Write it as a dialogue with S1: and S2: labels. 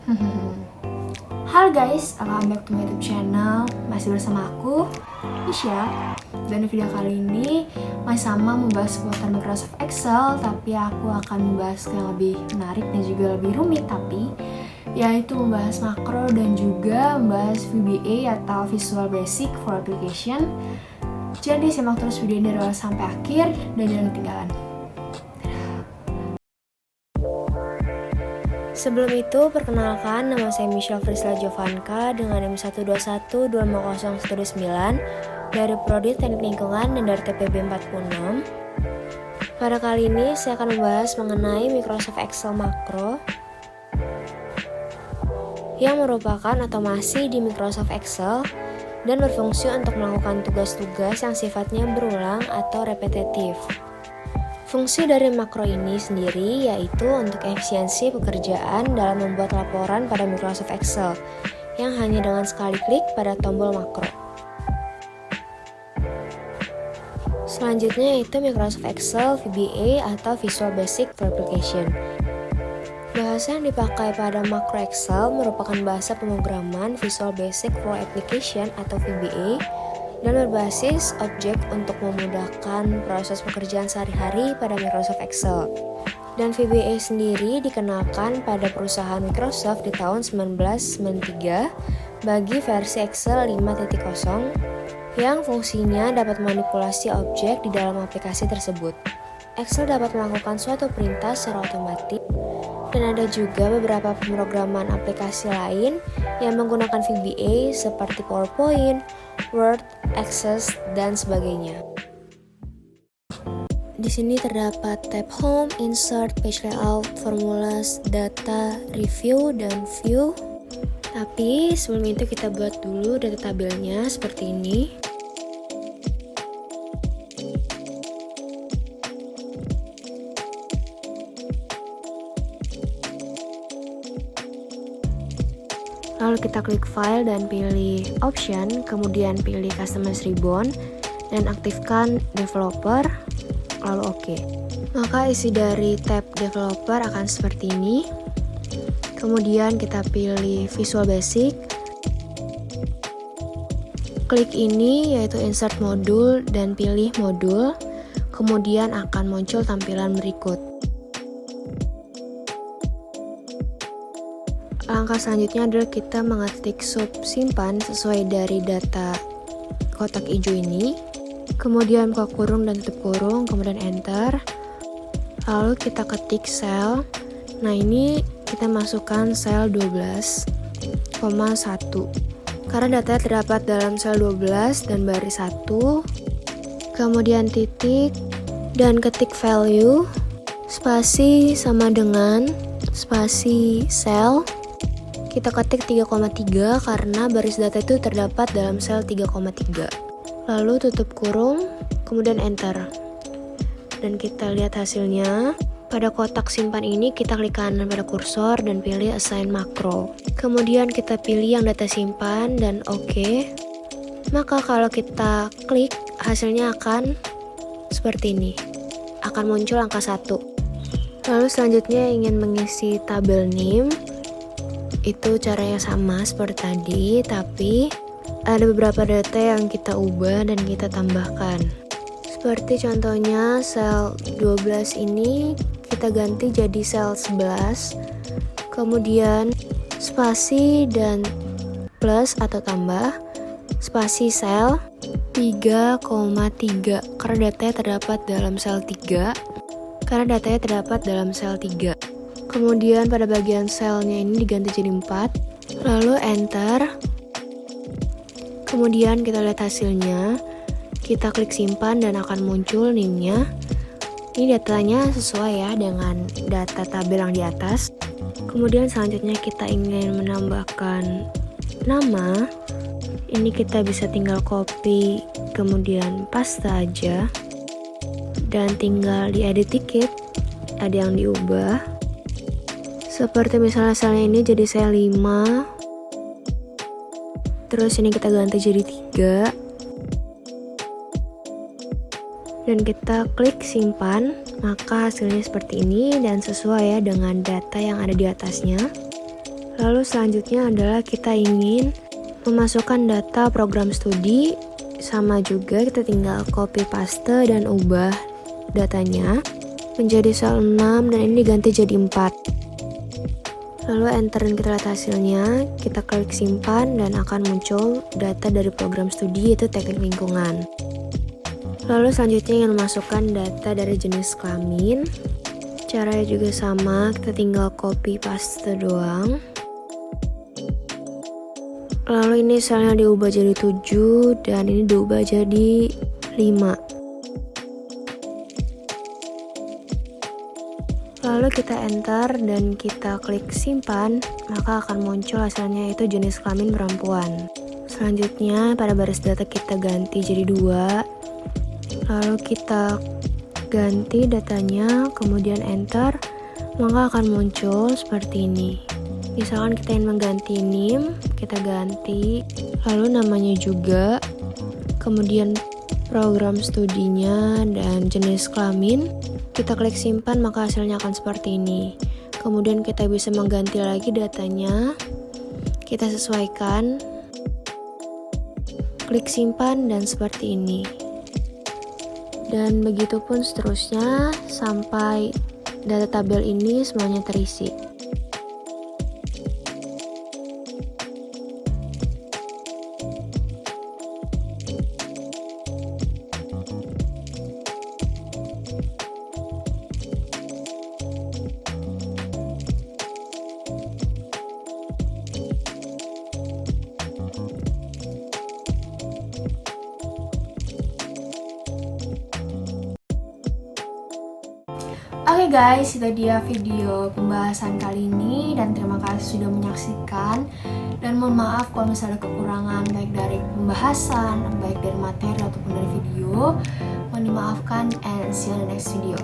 S1: Halo guys, welcome back to my YouTube channel. Masih bersama aku, Isya. Dan di video kali ini masih sama membahas seputar Microsoft Excel, tapi aku akan membahas yang lebih menarik dan juga lebih rumit, yaitu membahas makro dan juga membahas VBA atau Visual Basic for Application. Jadi simak terus video ini dari awal sampai akhir dan jangan ketinggalan. Sebelum itu, perkenalkan, nama saya Michelle Frisla Jovanka dengan NIM 121250129 dari Prodi Teknik Lingkungan dan dari TPB 46. Pada kali ini, saya akan membahas mengenai Microsoft Excel Makro yang merupakan otomasi di Microsoft Excel dan berfungsi untuk melakukan tugas-tugas yang sifatnya berulang atau repetitif. Fungsi dari makro ini sendiri yaitu untuk efisiensi pekerjaan dalam membuat laporan pada Microsoft Excel yang hanya dengan sekali klik pada tombol makro. Selanjutnya yaitu Microsoft Excel VBA atau Visual Basic for Application. Bahasa yang dipakai pada makro Excel merupakan bahasa pemrograman Visual Basic for Application atau VBA dan berbasis objek untuk memudahkan proses pekerjaan sehari-hari pada Microsoft Excel. Dan VBA sendiri dikenalkan pada perusahaan Microsoft di tahun 1993 bagi versi Excel 5.0 yang fungsinya dapat memanipulasi objek di dalam aplikasi tersebut. Excel dapat melakukan suatu perintah secara otomatis dan ada juga beberapa pemrograman aplikasi lain yang menggunakan VBA seperti PowerPoint, Word, Access, dan sebagainya. Di sini terdapat tab Home, Insert, Page Layout, Formulas, Data, Review, dan View. Tapi sebelum itu kita buat dulu data tabelnya seperti ini. Lalu kita klik File dan pilih Option, kemudian pilih Customize Ribbon dan aktifkan Developer, lalu OK. Maka isi dari tab Developer akan seperti ini. Kemudian kita pilih Visual Basic. Klik ini yaitu Insert Modul dan pilih Modul. Kemudian akan muncul tampilan berikut. Langkah selanjutnya adalah kita mengetik sub simpan sesuai dari data kotak hijau ini. Kemudian buka kurung dan tutup kurung, kemudian enter. Lalu kita ketik sel. Nah ini kita masukkan sel 12,1 karena datanya terdapat dalam sel 12 dan baris 1. Kemudian titik dan ketik value spasi sama dengan spasi sel. Kita ketik 3,3 karena baris data itu terdapat dalam sel 3,3. Lalu tutup kurung, kemudian enter. Dan kita lihat hasilnya. Pada kotak simpan ini kita klik kanan pada kursor dan pilih Assign Macro. Kemudian kita pilih yang data simpan dan OK. Maka kalau kita klik, hasilnya akan seperti ini. Akan muncul angka 1. Lalu selanjutnya ingin mengisi tabel NIM. Itu caranya sama seperti tadi, tapi ada beberapa data yang kita ubah dan kita tambahkan. Seperti contohnya sel 12 ini kita ganti jadi sel 11. Kemudian spasi dan plus atau tambah spasi sel 3,3 karena datanya terdapat dalam sel 3. Kemudian pada bagian selnya ini diganti jadi 4. Lalu enter. Kemudian kita lihat hasilnya. Kita klik simpan dan akan muncul NIM-nya. Ini datanya sesuai ya dengan data tabel yang di atas. Kemudian selanjutnya kita ingin menambahkan nama. Ini kita bisa tinggal copy kemudian paste aja. Dan tinggal diedit dikit. Ada yang diubah. Seperti misalnya selnya ini jadi sel 5. Terus ini kita ganti jadi 3. Dan kita klik simpan, maka hasilnya seperti ini dan sesuai ya dengan data yang ada di atasnya. Lalu selanjutnya adalah kita ingin memasukkan data program studi, sama juga kita tinggal copy paste dan ubah datanya menjadi sel 6 dan ini diganti jadi 4. Lalu enter dan kita lihat hasilnya, kita klik simpan dan akan muncul data dari program studi yaitu teknik lingkungan. Lalu selanjutnya ingin memasukkan data dari jenis kelamin, caranya juga sama, kita tinggal copy paste doang. Lalu ini selnya diubah jadi 7 dan ini diubah jadi 5. Lalu kita enter dan kita klik simpan, maka akan muncul hasilnya itu jenis kelamin perempuan. Selanjutnya pada baris data kita ganti jadi 2. Lalu kita ganti datanya, kemudian enter, maka akan muncul seperti ini. Misalkan kita ingin mengganti NIM, kita ganti, lalu namanya juga, kemudian program studinya dan jenis kelamin, kita klik simpan maka hasilnya akan seperti ini. Kemudian kita bisa mengganti lagi datanya, kita sesuaikan, klik simpan dan seperti ini. Dan begitu pun seterusnya sampai data tabel ini semuanya terisi.
S2: Oke guys, itu dia video pembahasan kali ini dan terima kasih sudah menyaksikan. Dan mohon maaf kalau misalnya ada kekurangan baik dari pembahasan, baik dari materi ataupun dari video. Mohon dimaafkan and see you in the next video.